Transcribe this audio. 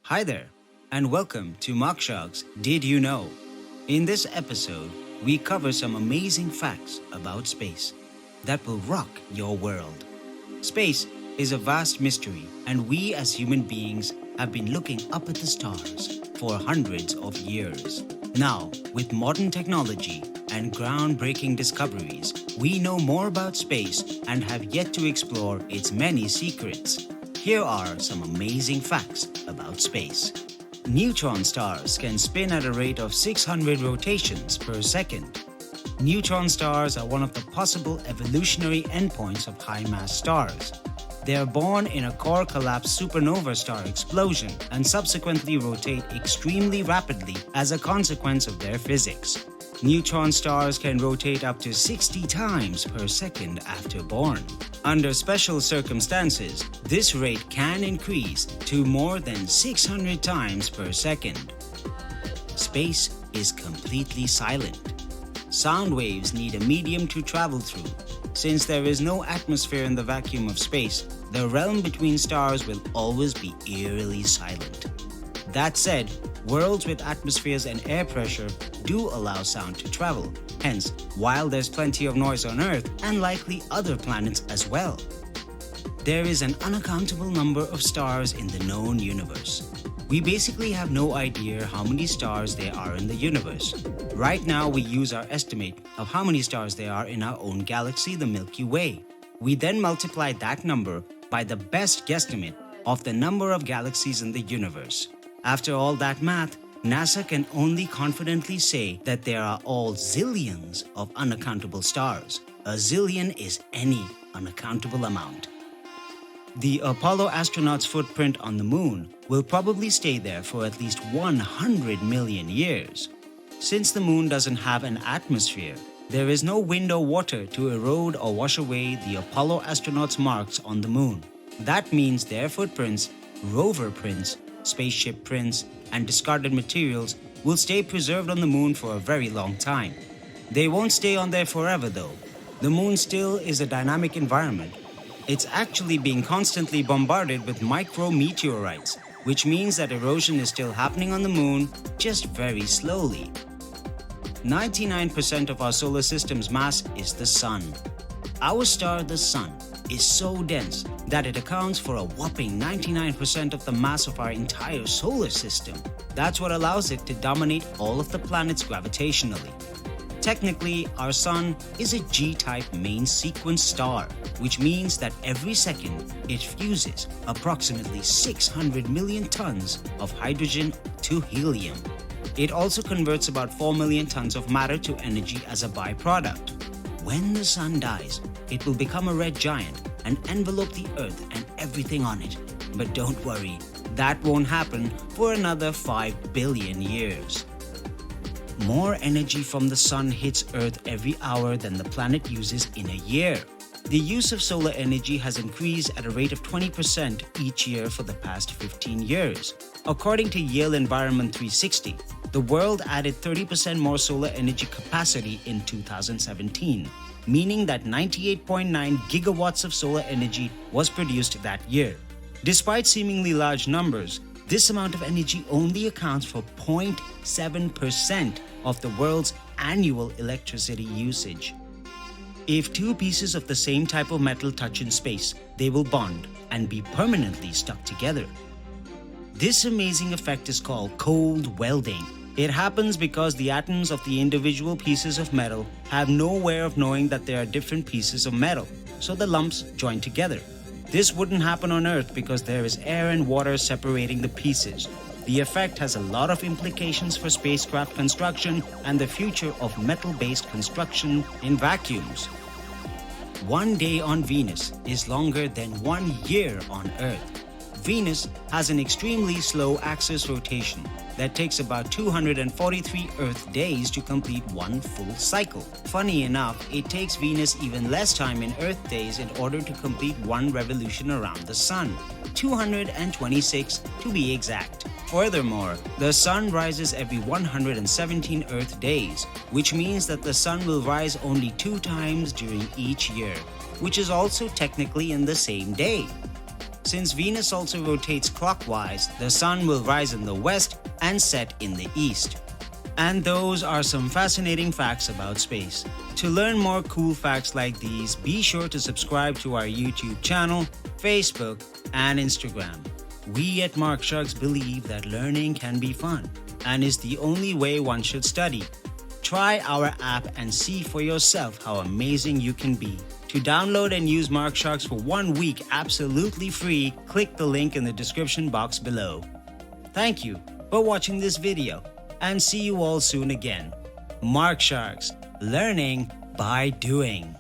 Hi there, and welcome to MarkSharks Did You Know? In this episode, we cover some amazing facts about space that will rock your world. Space is a vast mystery, and we as human beings have been looking up at the stars for hundreds of years. Now, with modern technology and groundbreaking discoveries, we know more about space and have yet to explore its many secrets. Here are some amazing facts about space. Neutron stars can spin at a rate of 600 rotations per second. Neutron stars are one of the possible evolutionary endpoints of high-mass stars. They are born in a core collapse supernova star explosion and subsequently rotate extremely rapidly as a consequence of their physics. Neutron stars can rotate up to 60 times per second after born. Under special circumstances, this rate can increase to more than 600 times per second. Space is completely silent. Sound waves need a medium to travel through. Since there is no atmosphere in the vacuum of space, the realm between stars will always be eerily silent. That said, worlds with atmospheres and air pressure do allow sound to travel. Hence, while there's plenty of noise on Earth and likely other planets as well, there is an unaccountable number of stars in the known universe. We basically have no idea how many stars there are in the universe. Right now, we use our estimate of how many stars there are in our own galaxy, the Milky Way. We then multiply that number by the best guesstimate of the number of galaxies in the universe. After all that math, NASA can only confidently say that there are all zillions of unaccountable stars. A zillion is any unaccountable amount. The Apollo astronauts' footprint on the moon will probably stay there for at least 100 million years. Since the moon doesn't have an atmosphere, there is no wind or water to erode or wash away the Apollo astronauts' marks on the moon. That means their footprints, rover prints, spaceship prints, and discarded materials will stay preserved on the moon for a very long time. They won't stay on there forever though. The moon still is a dynamic environment. It's actually being constantly bombarded with micrometeorites, which means that erosion is still happening on the moon, just very slowly. 99% of our solar system's mass is the sun. Our star, the sun, is so dense that it accounts for a whopping 99% of the mass of our entire solar system. That's what allows it to dominate all of the planets gravitationally. Technically, our sun is a G-type main sequence star, which means that every second it fuses approximately 600 million tons of hydrogen to helium. It also converts about 4 million tons of matter to energy as a byproduct. When the sun dies, it will become a red giant and envelope the Earth and everything on it. But don't worry, that won't happen for another 5 billion years. More energy from the sun hits Earth every hour than the planet uses in a year. The use of solar energy has increased at a rate of 20% each year for the past 15 years. According to Yale Environment 360, the world added 30% more solar energy capacity in 2017, meaning that 98.9 gigawatts of solar energy was produced that year. Despite seemingly large numbers, this amount of energy only accounts for 0.7% of the world's annual electricity usage. If two pieces of the same type of metal touch in space, they will bond and be permanently stuck together. This amazing effect is called cold welding. It happens because the atoms of the individual pieces of metal have no way of knowing that there are different pieces of metal, so the lumps join together. This wouldn't happen on Earth because there is air and water separating the pieces. The effect has a lot of implications for spacecraft construction and the future of metal-based construction in vacuums. 1 day on Venus is longer than 1 year on Earth. Venus has an extremely slow axis rotation that takes about 243 Earth days to complete one full cycle. Funny enough, it takes Venus even less time in Earth days in order to complete one revolution around the Sun, 226 to be exact. Furthermore, the Sun rises every 117 Earth days, which means that the Sun will rise only 2 times during each year, which is also technically in the same day. Since Venus also rotates clockwise, the sun will rise in the west and set in the east. And those are some fascinating facts about space. To learn more cool facts like these, be sure to subscribe to our YouTube channel, Facebook, and Instagram. We at MarkSharks believe that learning can be fun and is the only way one should study. Try our app and see for yourself how amazing you can be. To download and use MarkSharks for 1 week absolutely free, click the link in the description box below. Thank you for watching this video and see you all soon again. MarkSharks, learning by doing.